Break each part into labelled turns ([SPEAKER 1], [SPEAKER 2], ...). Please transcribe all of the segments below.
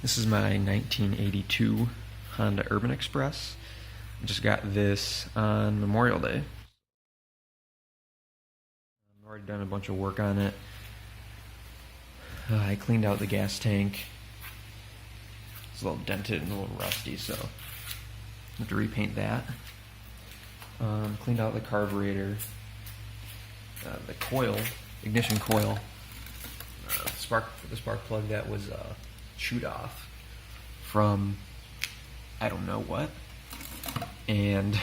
[SPEAKER 1] This is my 1982 Honda Urban Express. I just got this on Memorial Day. I've already done a bunch of work on it. I cleaned out the gas tank. It's a little dented and a little rusty, so I have to repaint that. Cleaned out the carburetor, the coil, ignition coil, the spark plug that was chewed off from I don't know what, and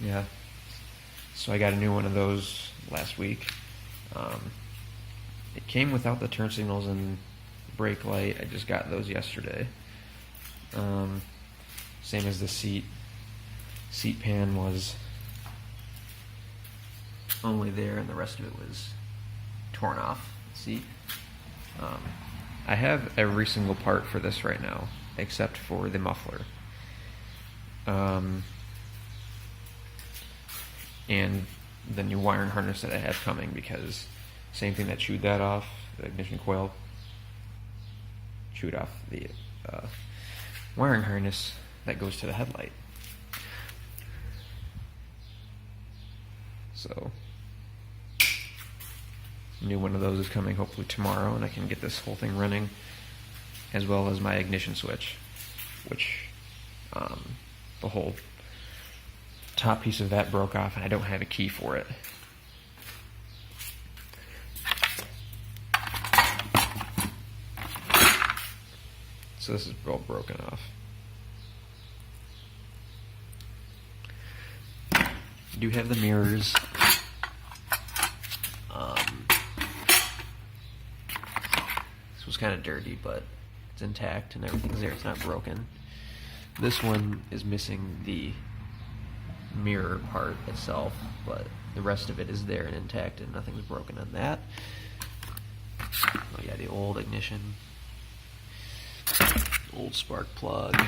[SPEAKER 1] yeah, so I got a new one of those last week. It came without the turn signals and brake light. I just got those yesterday. Same as the seat pan was only there and the rest of it was torn off the seat. I have every single part for this right now except for the muffler, and the new wiring harness that I have coming, because same thing that chewed that off, the ignition coil chewed off the wiring harness that goes to the headlight. So new one of those is coming hopefully tomorrow, and I can get this whole thing running, as well as my ignition switch, which the whole top piece of that broke off and I don't have a key for it. So this is all broken off. I do have the mirrors. This was kind of dirty, but it's intact and everything's there. It's not broken. This one is missing the mirror part itself, but the rest of it is there and intact, and nothing's broken on that. Oh yeah, the old ignition, old spark plug.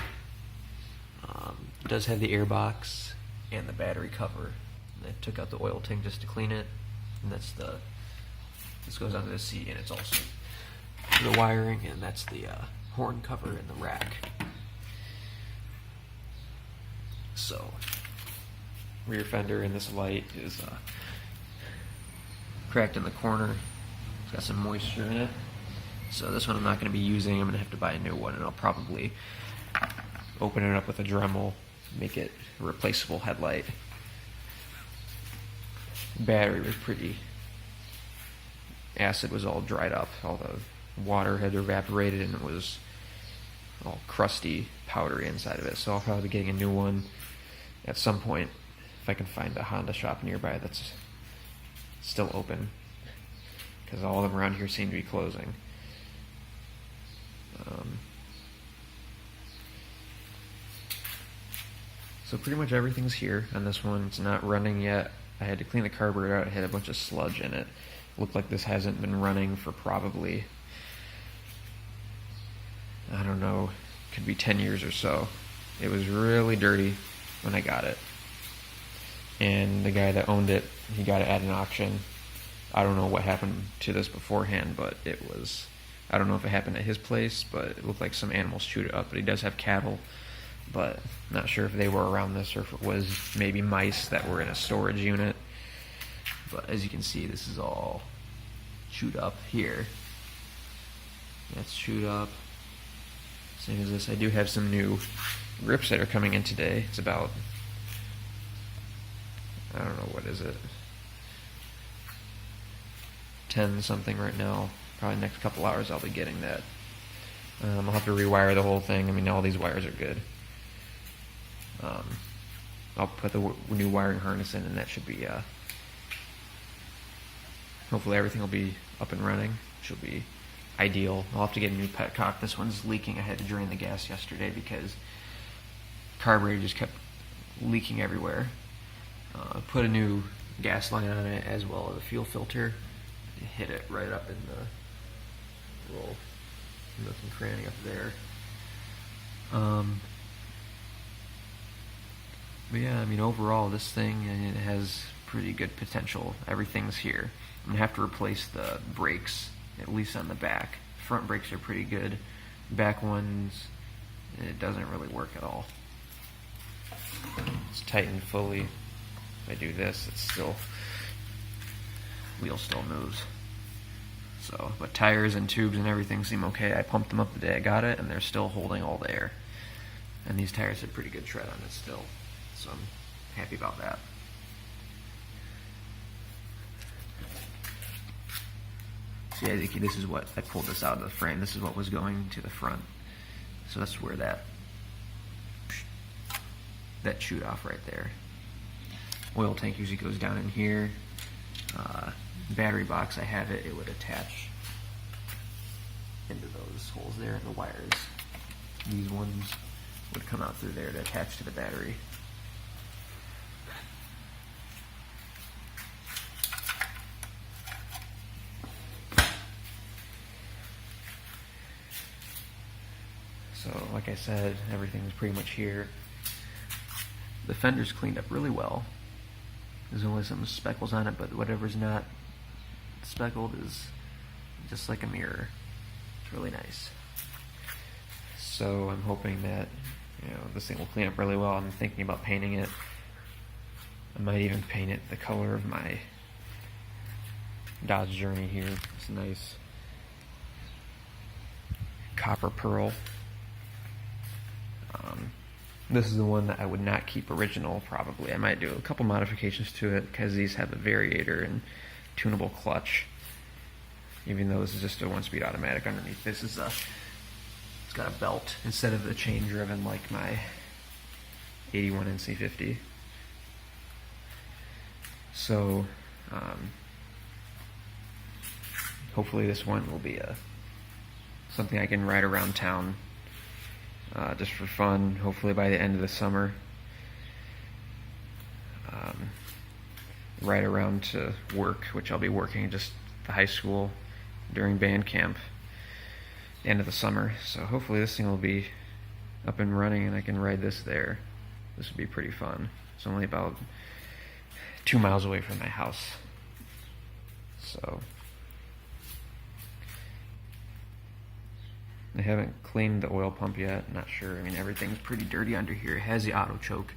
[SPEAKER 1] It does have the air box and the battery cover. And I took out the oil tank just to clean it, and this goes under the seat, and it's also the wiring, and that's the horn cover in the rack. So rear fender in this light is cracked in the corner. It's got some moisture in it, so this one I'm not going to be using. I'm going to have to buy a new one, and I'll probably open it up with a Dremel, make it a replaceable headlight. Battery was pretty, acid was all dried up, all the water had evaporated, and it was all crusty, powdery inside of it. So I'll probably be getting a new one at some point if I can find a Honda shop nearby that's still open, because all of them around here seem to be closing. So pretty much everything's here on this one. It's not running yet. I had to clean the carburetor out. It had a bunch of sludge in it. Looked like this hasn't been running for probably, I don't know, could be 10 years or so. It was really dirty when I got it. And the guy that owned it, he got it at an auction. I don't know what happened to this beforehand, but it was, I don't know if it happened at his place, but it looked like some animals chewed it up. But he does have cattle, but not sure if they were around this or if it was maybe mice that were in a storage unit. But as you can see, this is all chewed up here. That's chewed up. Same as this. I do have some new grips that are coming in today. It's about, I don't know, what is it, 10 something right now. Probably next couple hours I'll be getting that. I'll have to rewire the whole thing. I mean, all these wires are good. I'll put the new wiring harness in, and that should be, hopefully everything will be up and running. Should be ideal. I'll have to get a new petcock. This one's leaking. I had to drain the gas yesterday because carburetor just kept leaking everywhere. Put a new gas line on it, as well as a fuel filter. Hit it right up in the little nook and cranny up there. But yeah, I mean, overall this thing, it has pretty good potential. Everything's here. I'm gonna have to replace the brakes, at least on the back. Front brakes are pretty good. Back ones, it doesn't really work at all. It's tightened fully. If I do this, it's still, wheel still moves. So, but tires and tubes and everything seem okay. I pumped them up the day I got it, and they're still holding all the air. And these tires have pretty good tread on it still, so I'm happy about that. So yeah, this is what, I pulled this out of the frame. This is what was going to the front. So that's where that chewed off right there. Oil tank usually goes down in here. Battery box, I have it, it would attach into those holes there, and the wires, these ones would come out through there to attach to the battery. So, like I said, everything's pretty much here. The fender's cleaned up really well. There's only some speckles on it, but whatever's not speckled is just like a mirror. It's really nice. So I'm hoping that, you know, this thing will clean up really well. I'm thinking about painting it. I might even paint it the color of my Dodge Journey here. It's nice copper pearl. This is the one that I would not keep original, probably. I might do a couple modifications to it, because these have a variator and tunable clutch. Even though this is just a 1-speed automatic underneath. This is it's got a belt instead of the chain driven like my 81 NC50. So, hopefully this one will be something I can ride around town just for fun, hopefully by the end of the summer. Ride around to work, which I'll be working just the high school during band camp, end of the summer. So hopefully this thing will be up and running and I can ride this there. This would be pretty fun. It's only about 2 miles away from my house. So I haven't cleaned the oil pump yet, not sure. I mean, everything's pretty dirty under here. It has the auto choke,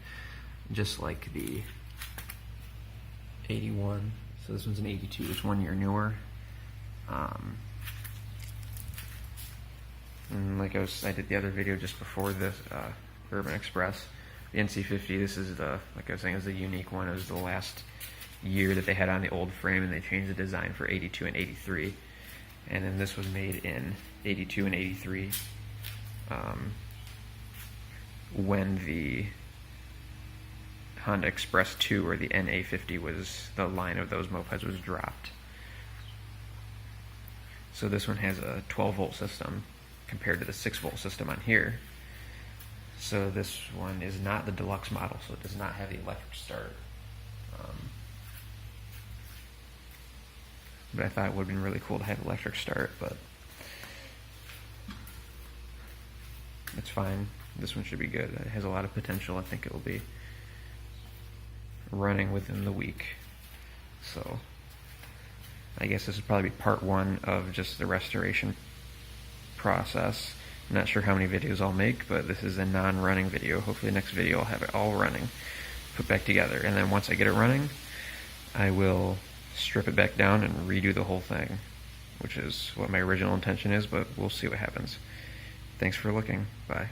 [SPEAKER 1] just like the 81. So this one's an 82, it's 1 year newer. And like I did the other video just before this, Urban Express, the NC50, this is the, like I was saying, is the unique one. It was the last year that they had on the old frame, and they changed the design for 82 and 83. And then this was made in 82 and 83 when the Honda Express 2 or the NA50 was, the line of those mopeds was dropped. So this one has a 12-volt system compared to the 6-volt system on here. So this one is not the deluxe model, so it does not have the electric start. But I thought it would have been really cool to have electric start, but it's fine. This one should be good. It has a lot of potential. I think it will be running within the week. So I guess this would probably be part 1 of just the restoration process. I'm not sure how many videos I'll make, but this is a non-running video. Hopefully the next video I'll have it all running, put back together, and then once I get it running, I will strip it back down and redo the whole thing, which is what my original intention is, but we'll see what happens. Thanks for looking. Bye.